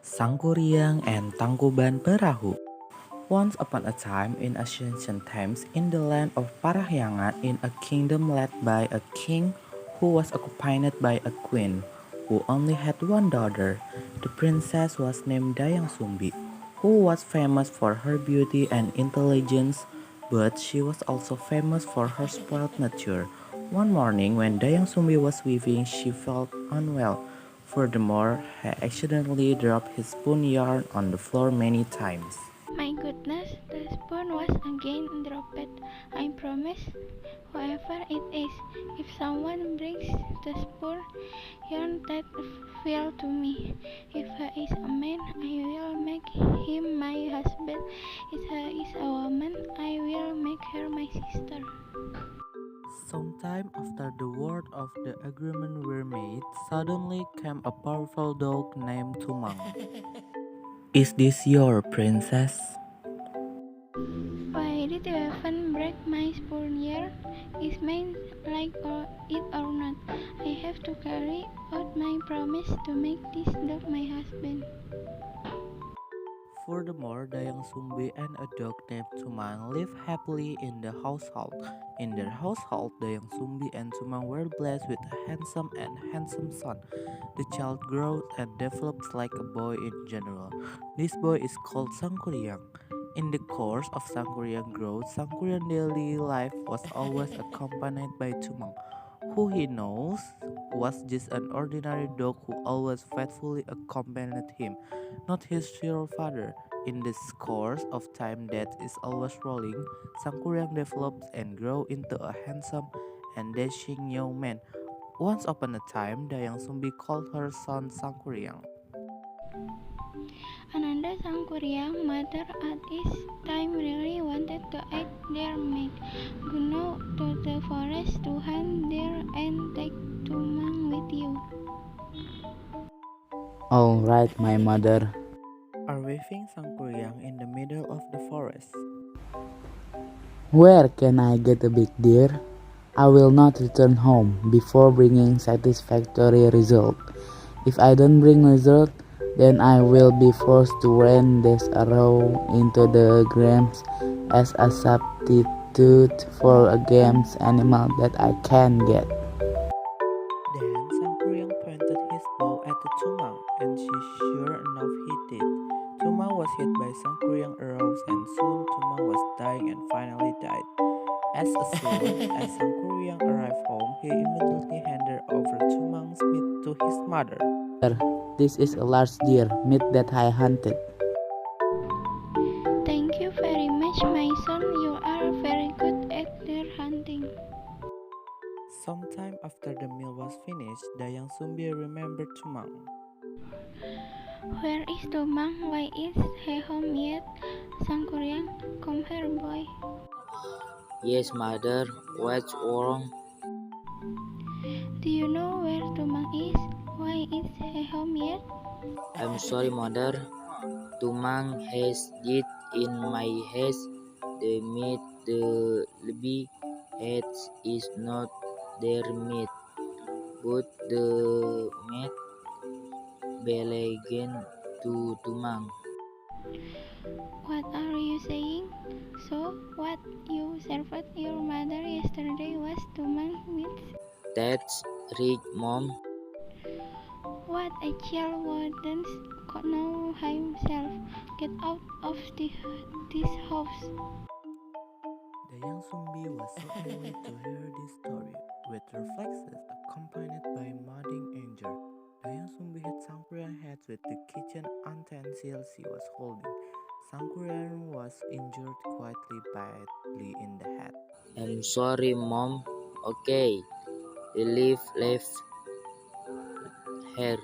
Sangkuriang and Tangkuban Perahu. Once upon a time, in ancient times, in the land of Parahyangan, in a kingdom led by a king who was accompanied by a queen who only had one daughter. The princess was named Dayang Sumbi, who was famous for her beauty and intelligence, but she was also famous for her spoiled nature. One morning, when Dayang Sumbi was weaving, she felt unwell. Furthermore, he accidentally dropped his spoon yarn on the floor many times. My goodness, the spoon was again dropped. I promise, whoever it is, if someone brings the spoon, yarn that fell to me. If he is a man, I will make him my husband. If he is a woman, I will make her my sister. Sometime after the word of the agreement were made, suddenly came a powerful dog named Tumang. Is this your princess? Why did you even break my spoon yarn? Is mine like it or not? I have to carry out my promise to make this dog my husband. Furthermore, Dayang Sumbi and a dog named Tumang lived happily in the household. In their household, Dayang Sumbi and Tumang were blessed with a handsome son. The child grows and develops like a boy in general. This boy is called Sangkuriang. In the course of Sangkuriang growth, Sangkuriang daily life was always accompanied by Tumang, who he knows was just an ordinary dog who always faithfully accompanied him, not his real father. In this course of time that is always rolling, Sangkuriang develops and grows into a handsome and dashing young man. Once upon a time, Dayang Sumbi called her son Sangkuriang. Another Sangkuriang mother at this time really wanted to aid their mate. Go to the forest to hunt deer and take Tumang with you. All right, my mother. Arriving Sangkuriang in the middle of the forest. Where can I get a big deer? I will not return home before bringing satisfactory result. If I don't bring result, then I will be forced to run this arrow into the grams as a substitute for a game's animal that I can get. Then Sangkuriang pointed his bow at the Tumang, and sure enough he did. Tumang was hit by Sangkuriang arrows, and soon Tumang was dying and finally died. As soon as Sangkuriang arrived home, he immediately handed over Tumang's meat to his mother. This is a large deer, meat that I hunted. Thank you very much, my son. You are very good at deer hunting. Sometime after the meal was finished, Dayang Sumbi remembered Tumang. Where is Tumang? Why is he home yet? Sangkuriang, come here, boy. Yes, mother. What's wrong? Do you know where Tumang is? Why is he home yet? I'm sorry, mother. Tumang has it in my head. The meat the lebih heads is not their meat, but the meat belonging to Tumang. What are you saying? So, what you served your mother yesterday was Tumang meat? That's right, mom. What a child wouldn't know himself. Get out of this house. Dayang Sumbi was so angry to hear this story, with reflexes accompanied by modding anger. Dayang Sumbi hit Sangkuriang head with the kitchen utensil she was holding. Sangkuriang was injured quite badly in the head. I'm sorry, mom. Okay, leave left here.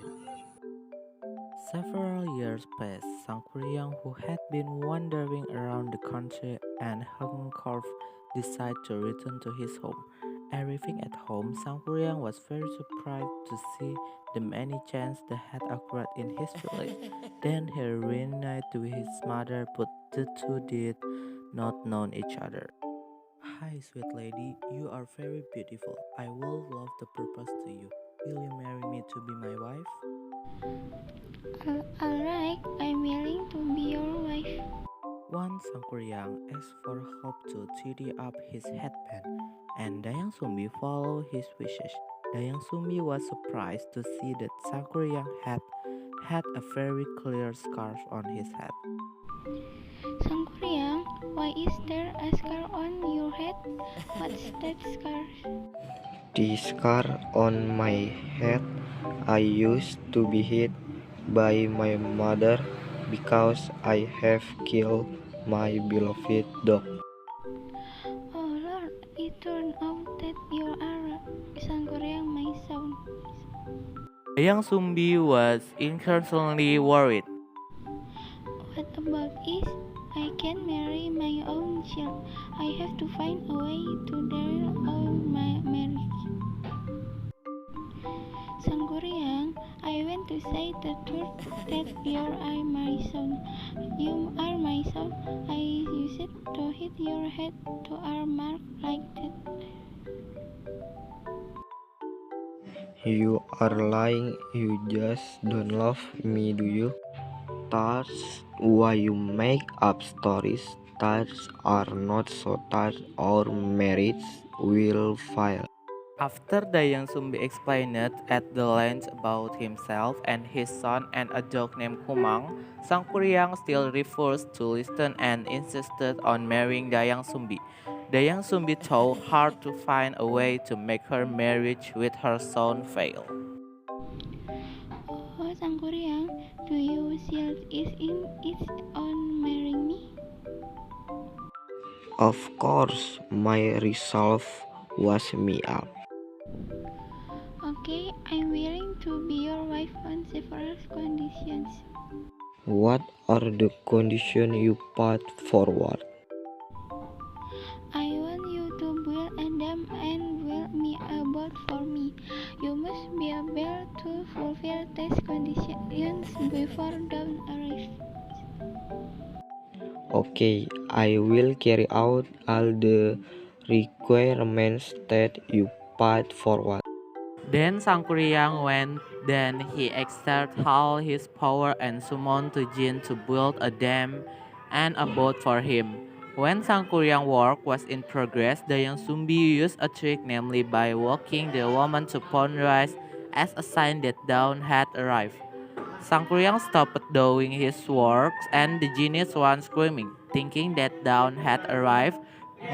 Several years passed. Sangkuriang, who had been wandering around the country and hungered, decided to return to his home. Arriving at home, Sangkuriang was very surprised to see the many changes that had occurred in his village. Then he reunited to his mother, but the two did not know each other. Hi, sweet lady, you are very beautiful. I will love to propose to you. Will you marry me to be my wife? Alright, Sangkuriang asked for help to tidy up his headband, and Dayang Sumbi followed his wishes. Dayang Sumbi was surprised to see that Sangkuriang had a very clear scarf on his head. Sangkuriang, why is there a scar on your head? What's that scar? The scar on my head I used to be hit by my mother because I have killed my beloved dog. Oh Lord, it turned out that you are Sangkuriang, my son. Dayang Sumbi was increasingly worried. What about is I can marry my own child. I have to find a way to derail all my marriage. Sangkuriang, I want to say the truth that you are my son. You are my son. I used to hit your head to our mark like that. You are lying, you just don't love me, do you? That's why you make up stories that are not so that our marriage will fail. After Dayang Sumbi explained at the length about himself and his son and a dog named Kumang, Sangkuriang still refused to listen and insisted on marrying Dayang Sumbi. Dayang Sumbi tried hard to find a way to make her marriage with her son fail. Oh Sangkuriang, do you still is in it on marrying me? Of course, my resolve was me up. Okay, I'm willing to be your wife on several conditions. What are the conditions you put forward? I want you to build a dam and build me a boat for me. You must be able to fulfill these conditions before dawn arrives. Okay, I will carry out all the requirements that you put forward. Then Sangkuriang went. Then he exerted all his power and summoned the jinn to build a dam and a boat for him. When Sangkuriang work was in progress, Dayang Sumbi used a trick, namely by walking the woman to pond rise as a sign that dawn had arrived. Sangkuriang stopped doing his work and the genius was screaming, thinking that dawn had arrived.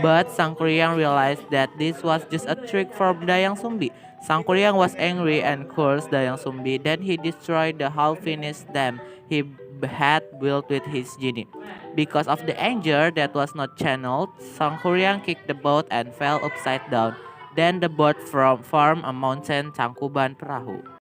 But Sangkuriang realized that this was just a trick from Dayang Sumbi. Sangkuriang was angry and cursed Dayang Sumbi. Then he destroyed the half-finished dam he had built with his genie. Because of the anger that was not channeled, Sangkuriang kicked the boat and fell upside down. Then the boat formed a mountain Tangkuban Perahu.